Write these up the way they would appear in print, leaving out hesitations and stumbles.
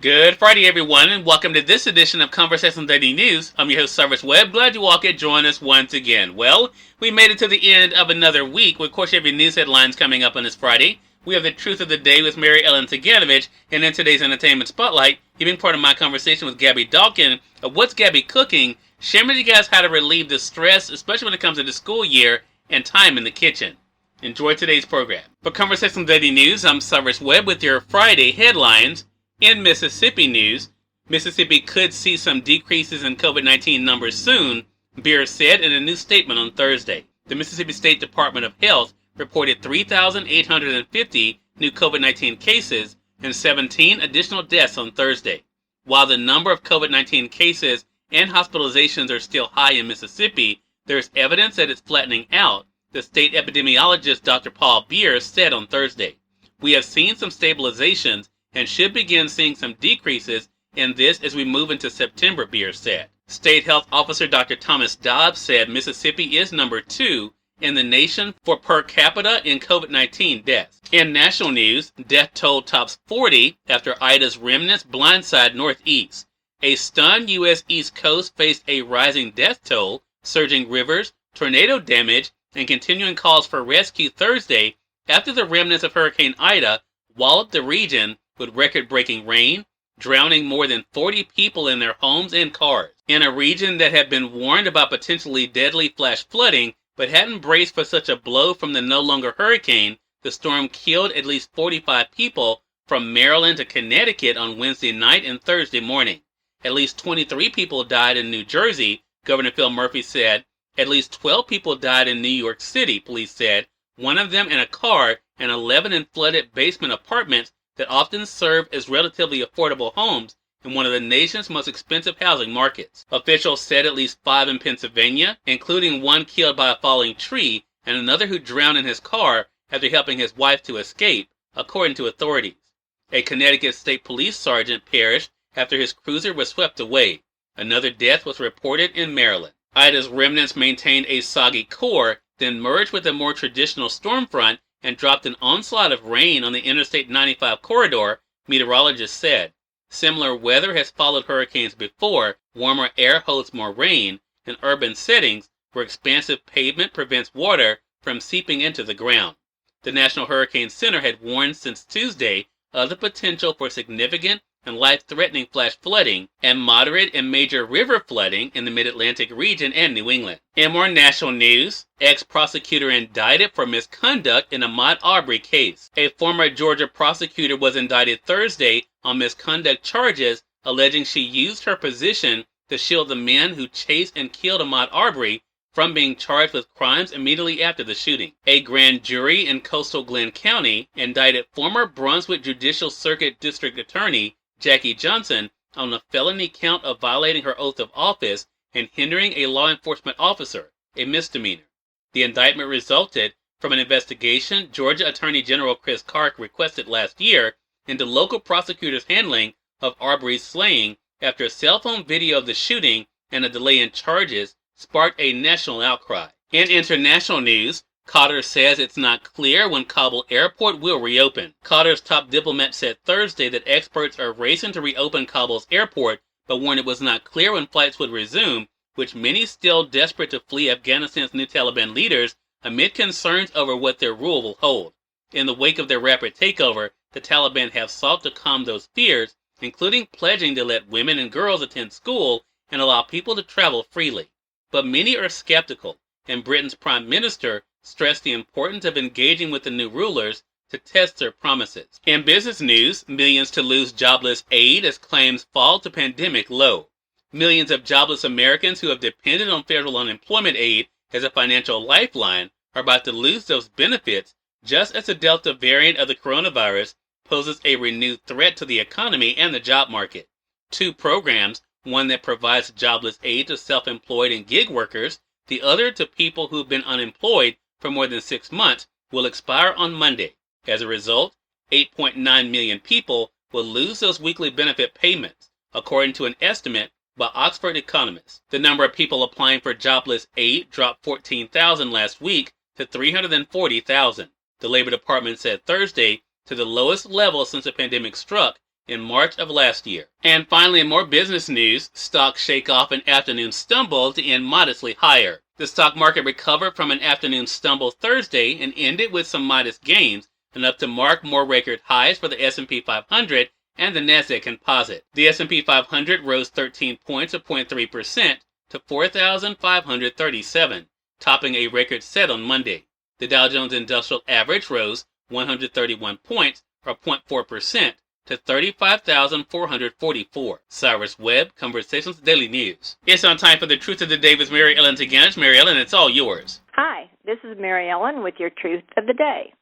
Good Friday, everyone, and welcome to this edition of Conversation Daily News. I'm your host, Cyrus Webb. Glad you all could join us once again. Well, we made it to the end of another week. Of course, you have your news headlines coming up on this Friday. We have the truth of the day with Mary Ellen Ciganovich, and in today's entertainment spotlight, you've been part of my conversation with Gabby Dawkins of What's Gabby Cooking, sharing with you guys how to relieve the stress, especially when it comes to the school year and time in the kitchen. Enjoy today's program. For Conversation Daily News, I'm Cyrus Webb with your Friday headlines. In Mississippi news, Mississippi could see some decreases in COVID-19 numbers soon, Beer said in a new statement on Thursday. The Mississippi State Department of Health reported 3,850 new COVID-19 cases and 17 additional deaths on Thursday. While the number of COVID-19 cases and hospitalizations are still high in Mississippi, there is evidence that it's flattening out, the state epidemiologist Dr. Paul Beer said on Thursday. We have seen some stabilizations and should begin seeing some decreases in this as we move into September, Beer said. State Health Officer Dr. Thomas Dobbs said Mississippi is number 2 in the nation for per capita in COVID-19 deaths. In national news, death toll tops 40 after Ida's remnants blindside Northeast. A stunned U.S. East Coast faced a rising death toll, surging rivers, tornado damage, and continuing calls for rescue Thursday after the remnants of Hurricane Ida walloped the region with record-breaking rain, drowning more than 40 people in their homes and cars. In a region that had been warned about potentially deadly flash flooding, but hadn't braced for such a blow from the no longer hurricane, the storm killed at least 45 people from Maryland to Connecticut on Wednesday night and Thursday morning. At least 23 people died in New Jersey, Governor Phil Murphy said. At least 12 people died in New York City, police said, one of them in a car and 11 in flooded basement apartments that often serve as relatively affordable homes in one of the nation's most expensive housing markets. Officials said at least 5 in Pennsylvania, including one killed by a falling tree and another who drowned in his car after helping his wife to escape, according to authorities. A Connecticut State Police sergeant perished after his cruiser was swept away. Another death was reported in Maryland. Ida's remnants maintained a soggy core, then merged with a more traditional storm front and dropped an onslaught of rain on the Interstate 95 corridor, meteorologists said. Similar weather has followed hurricanes before. Warmer air holds more rain in urban settings where expansive pavement prevents water from seeping into the ground. The National Hurricane Center had warned since Tuesday of the potential for significant and life-threatening flash flooding and moderate and major river flooding in the Mid-Atlantic region and New England. In more national news, ex-prosecutor indicted for misconduct in Ahmaud Arbery case. A former Georgia prosecutor was indicted Thursday on misconduct charges alleging she used her position to shield the men who chased and killed Ahmaud Arbery from being charged with crimes immediately after the shooting. A grand jury in coastal Glenn County indicted former Brunswick Judicial Circuit District Attorney Jackie Johnson on a felony count of violating her oath of office and hindering a law enforcement officer, a misdemeanor. The indictment resulted from an investigation Georgia Attorney General Chris Clark requested last year into local prosecutors' handling of Arbery's slaying after a cell phone video of the shooting and a delay in charges sparked a national outcry. In international news, Qatar says it's not clear when Kabul airport will reopen. Qatar's top diplomat said Thursday that experts are racing to reopen Kabul's airport, but warned it was not clear when flights would resume, which many still desperate to flee Afghanistan's new Taliban leaders amid concerns over what their rule will hold. In the wake of their rapid takeover, the Taliban have sought to calm those fears, including pledging to let women and girls attend school and allow people to travel freely. But many are skeptical, and Britain's Prime Minister stressed the importance of engaging with the new rulers to test their promises. In business news, millions to lose jobless aid as claims fall to pandemic low. Millions of jobless Americans who have depended on federal unemployment aid as a financial lifeline are about to lose those benefits just as the Delta variant of the coronavirus poses a renewed threat to the economy and the job market. 2 programs, one that provides jobless aid to self-employed and gig workers, the other to people who've been unemployed for more than 6 months, will expire on Monday. As a result, 8.9 million people will lose those weekly benefit payments, according to an estimate by Oxford economists. The number of people applying for jobless aid dropped 14,000 last week to 340,000. The Labor Department said Thursday, to the lowest level since the pandemic struck, in March of last year. And finally, in more business news, stocks shake off an afternoon stumble to end modestly higher. The stock market recovered from an afternoon stumble Thursday and ended with some modest gains, enough to mark more record highs for the S&P 500 and the Nasdaq Composite. The S&P 500 rose 13 points or 0.3% to 4,537, topping a record set on Monday. The Dow Jones Industrial Average rose 131 points or 0.4% to 35,444. Cyrus Webb, Conversations Daily News. It's on time for the Truth of the Day with Mary Ellen Ciganovich. Mary Ellen, it's all yours. Hi, this is Mary Ellen with your Truth of the Day.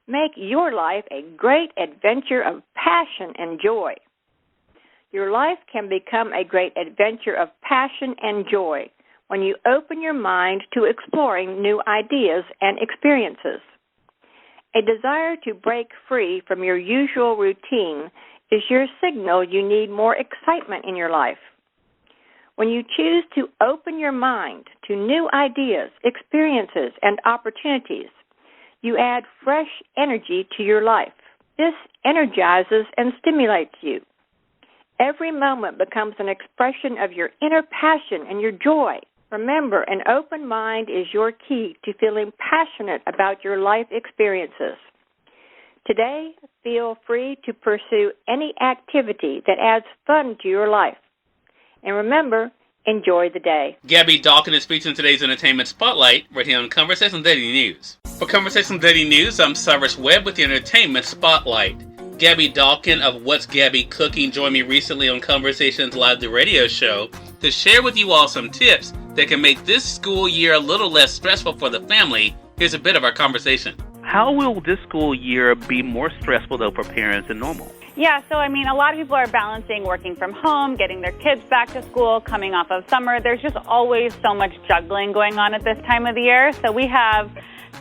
Make your life a great adventure of passion and joy. Your life can become a great adventure of passion and joy when you open your mind to exploring new ideas and experiences. A desire to break free from your usual routine is your signal you need more excitement in your life. When you choose to open your mind to new ideas, experiences, and opportunities, you add fresh energy to your life. This energizes and stimulates you. Every moment becomes an expression of your inner passion and your joy. Remember, an open mind is your key to feeling passionate about your life experiences. Today, feel free to pursue any activity that adds fun to your life. And remember, enjoy the day. Gabby Dawkins is featured in today's Entertainment Spotlight right here on Conversation Daily News. For Conversation Daily News, I'm Cyrus Webb with the Entertainment Spotlight. Gabby Dawkins of What's Gabby Cooking joined me recently on Conversations Live, the radio show, to share with you all some tips that can make this school year a little less stressful for the family. Here's a bit of our conversation. How will this school year be more stressful, though, for parents than normal? Yeah, so a lot of people are balancing working from home, getting their kids back to school, coming off of summer. There's just always so much juggling going on at this time of the year. So we have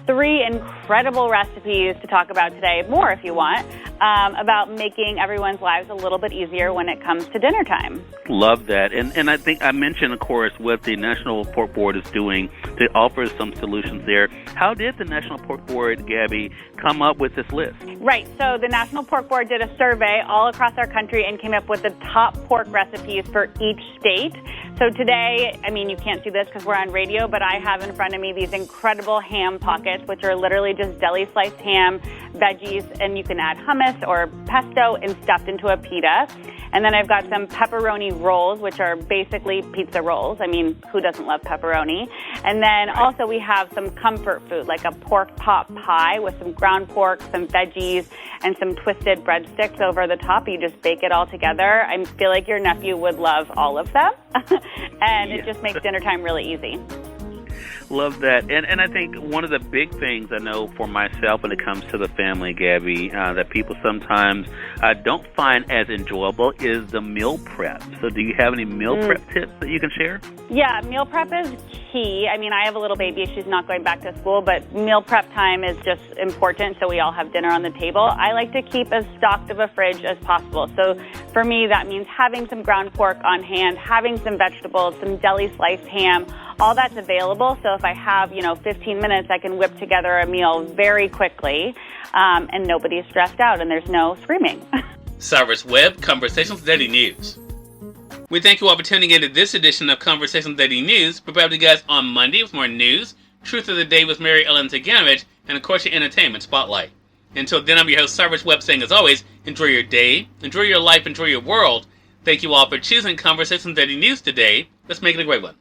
3 incredible recipes to talk about today, more if you want, about making everyone's lives a little bit easier when it comes to dinner time. Love that. And I think I mentioned, of course, what the National Pork Board is doing to offer some solutions there. How did the National Pork Board, Gabby, come up with this list? Right. So the National Pork Board did a survey all across our country and came up with the top pork recipes for each state. So today, you can't see this because we're on radio, but I have in front of me these incredible ham pockets, which are literally just deli sliced ham, veggies, and you can add hummus or pesto and stuffed into a pita. And then I've got some pepperoni rolls, which are basically pizza rolls. Who doesn't love pepperoni? And then also we have some comfort food, like a pork pot pie with some ground pork, some veggies, and some twisted breadsticks over the top. You just bake it all together. I feel like your nephew would love all of them. And it just makes dinner time really easy. Love that. And I think one of the big things I know for myself when it comes to the family, Gabby, that people sometimes don't find as enjoyable is the meal prep. So do you have any meal prep tips that you can share? Yeah, meal prep is key. I have a little baby. She's not going back to school, but meal prep time is just important so we all have dinner on the table. I like to keep as stocked of a fridge as possible. So for me, that means having some ground pork on hand, having some vegetables, some deli sliced ham, all that's available. So if I have, 15 minutes, I can whip together a meal very quickly, and nobody's stressed out and there's no screaming. Cyrus Webb, Conversations Daily News. We thank you all for tuning in to this edition of Conversations Daily News. We'll be back with you guys on Monday with more news, Truth of the Day with Mary Ellen Ciganovich, and of course your Entertainment Spotlight. Until then, I'm your host, Cyrus Webb, saying as always, enjoy your day, enjoy your life, enjoy your world. Thank you all for choosing Conversations Daily News today. Let's make it a great one.